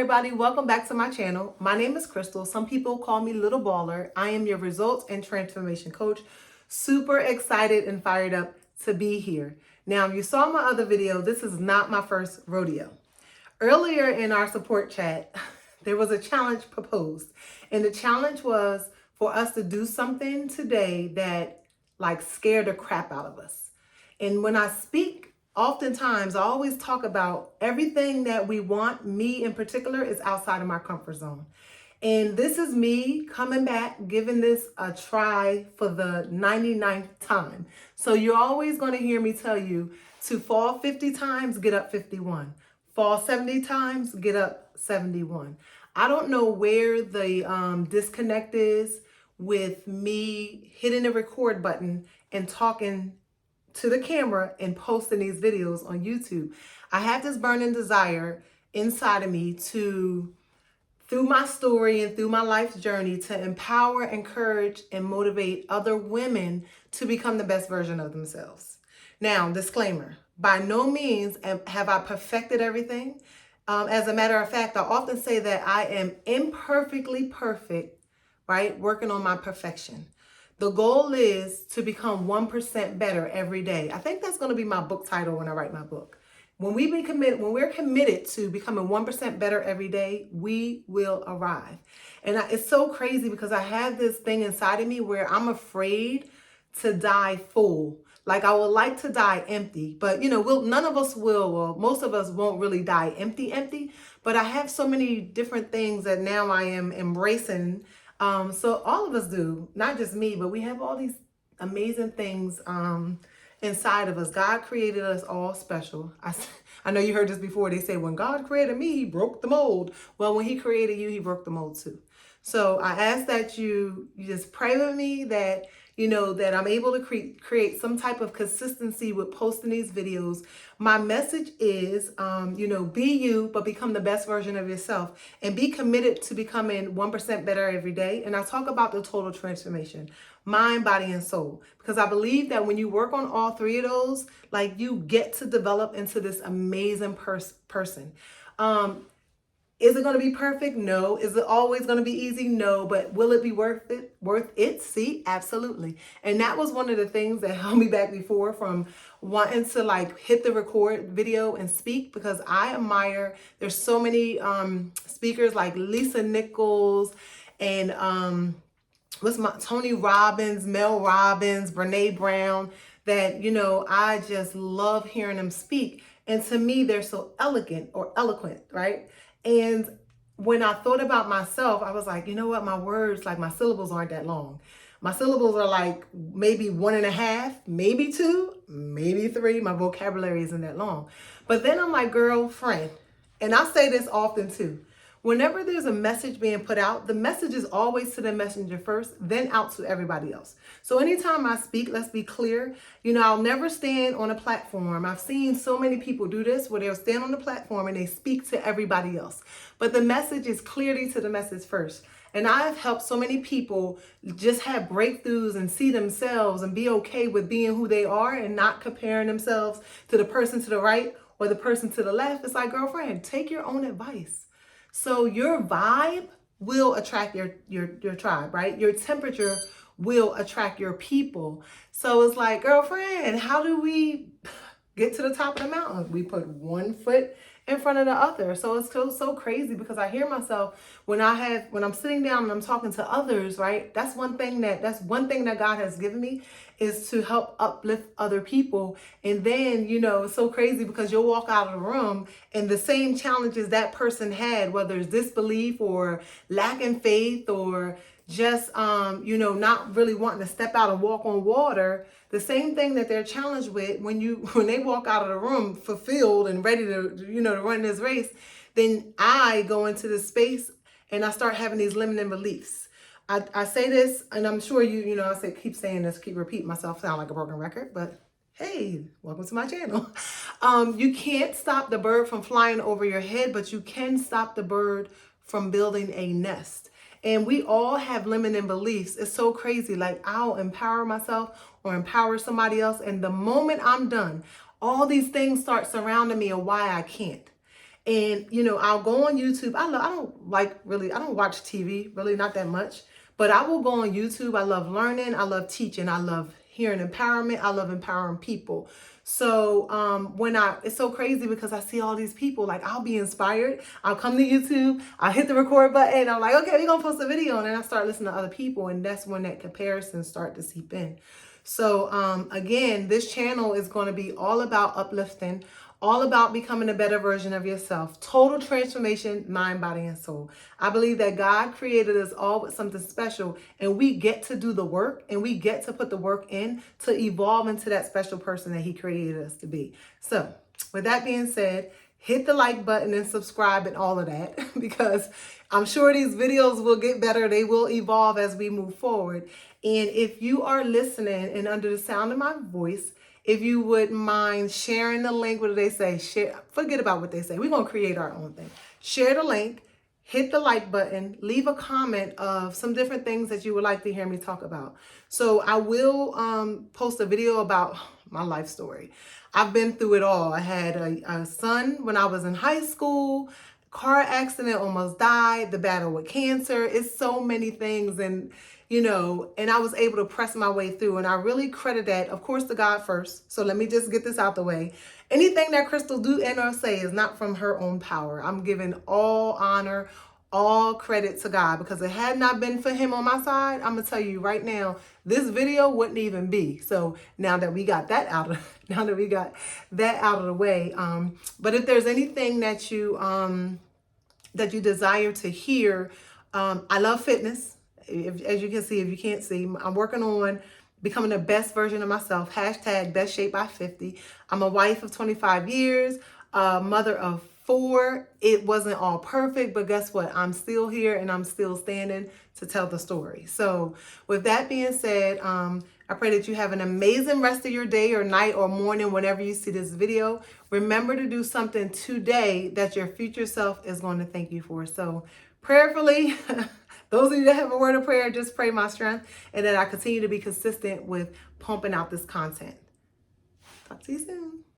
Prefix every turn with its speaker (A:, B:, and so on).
A: everybody, welcome back to my channel. My name is Crystal. Some people call me Little Baller. I am your results and transformation coach. Super excited and fired up to be here. Now, you saw my other video. This is not my first rodeo. Earlier in our support chat, there was a challenge proposed. And the challenge was for us to do something today that scared the crap out of us. And when I speak, oftentimes I always talk about everything that we want, me in particular, is outside of my comfort zone. And this is me coming back, giving this a try for the 99th time. So you're always going to hear me tell you to fall 50 times, get up 51. Fall 70 times, get up 71. I don't know where the disconnect is with me hitting the record button and talking to the camera and posting these videos on YouTube. I have this burning desire inside of me to, through my story and through my life's journey, to empower, encourage, and motivate other women to become the best version of themselves. Now, disclaimer, by no means have I perfected everything. As a matter of fact, I often say that I am imperfectly perfect, right? Working on my perfection. The goal is to become 1% better every day. I think that's going to be my book title when I write my book. When we're committed to becoming 1% better every day, we will arrive. And it's so crazy because I have this thing inside of me where I'm afraid to die full. Like, I would like to die empty, but none of us will, or most of us won't really die empty. But I have so many different things that now I am embracing. So all of us do, not just me, but we have all these amazing things inside of us. God created us all special. I know you heard this before. They say when God created me, he broke the mold. Well, when he created you, he broke the mold too. So I ask that you just pray with me that that I'm able to create some type of consistency with posting these videos. My message is, be you, but become the best version of yourself, and be committed to becoming 1% better every day. And I talk about the total transformation, mind, body, and soul, because I believe that when you work on all three of those, you get to develop into this amazing person. Is it going to be perfect? No. Is it always going to be easy? No. But will it be worth it? See, absolutely. And that was one of the things that held me back before from wanting to hit the record video and speak, because I admire, there's so many speakers like Lisa Nichols and Tony Robbins, Mel Robbins, Brene Brown, that I just love hearing them speak. And to me, they're so eloquent, right? And when I thought about myself, I was like, you know what? My words, my syllables aren't that long. My syllables are maybe 1.5, maybe 2, maybe 3. My vocabulary isn't that long. But then I'm like, girlfriend, and I say this often too. Whenever there's a message being put out, the message is always to the messenger first, then out to everybody else. So anytime I speak, let's be clear, I'll never stand on a platform. I've seen so many people do this where they'll stand on the platform and they speak to everybody else. But the message is clearly to the message first. And I've helped so many people just have breakthroughs and see themselves and be okay with being who they are and not comparing themselves to the person to the right or the person to the left. It's like, girlfriend, take your own advice. So your vibe will attract your tribe, right? Your temperature will attract your people. So it's like, girlfriend, how do we get to the top of the mountain? We put one foot in front of the other. So it's so crazy because I hear myself when I'm sitting down and I'm talking to others, right? That's one thing that God has given me, is to help uplift other people. And then, it's so crazy because you'll walk out of the room and the same challenges that person had, whether it's disbelief or lacking faith or just, not really wanting to step out and walk on water, the same thing that they're challenged with when they walk out of the room fulfilled and ready to, to run this race, then I go into this space and I start having these limiting beliefs. I say this, and I'm sure keep saying this, keep repeating myself, sound like a broken record, but hey, welcome to my channel. You can't stop the bird from flying over your head, but you can stop the bird from building a nest. And we all have limiting beliefs. It's so crazy. I'll empower myself or empower somebody else, and the moment I'm done, all these things start surrounding me of why I can't. And I'll go on YouTube. I don't watch TV really, not that much, but I will go on YouTube. I love learning, I love teaching, I love hearing empowerment, I love empowering people. So it's so crazy because I see all these people, like I'll be inspired. I'll come to YouTube, I'll hit the record button, I'm like, okay, we're gonna post a video, and then I start listening to other people, and that's when that comparison start to seep in. So again, this channel is going to be all about uplifting, all about becoming a better version of yourself. Total transformation, mind, body, and soul. I believe that God created us all with something special, and we get to do the work, and we get to put the work in to evolve into that special person that He created us to be. So with that being said, hit the like button and subscribe and all of that, because I'm sure these videos will get better. They will evolve as we move forward. And if you are listening and under the sound of my voice, if you would mind sharing the link, what do they say? Share, forget about what they say. We're going to create our own thing. Share the link, hit the like button, leave a comment of some different things that you would like to hear me talk about. So I will post a video about my life story. I've been through it all. I had a son when I was in high school, car accident, almost died, the battle with cancer. It's so many things. And I was able to press my way through. And I really credit that, of course, to God first. So let me just get this out the way. Anything that Crystal do and or say is not from her own power. I'm giving all honor, all credit to God, because it had not been for Him on my side, I'm gonna tell you right now, this video wouldn't even be. So now that we got that out of the way, but if there's anything that you desire to hear, I love fitness. As you can see, if you can't see, I'm working on becoming the best version of myself. Hashtag best shape by 50. I'm a wife of 25 years, a mother of 4. It wasn't all perfect, but guess what? I'm still here and I'm still standing to tell the story. So with that being said, I pray that you have an amazing rest of your day or night or morning whenever you see this video. Remember to do something today that your future self is going to thank you for. So prayerfully, those of you that have a word of prayer, just pray my strength and that I continue to be consistent with pumping out this content. Talk to you soon.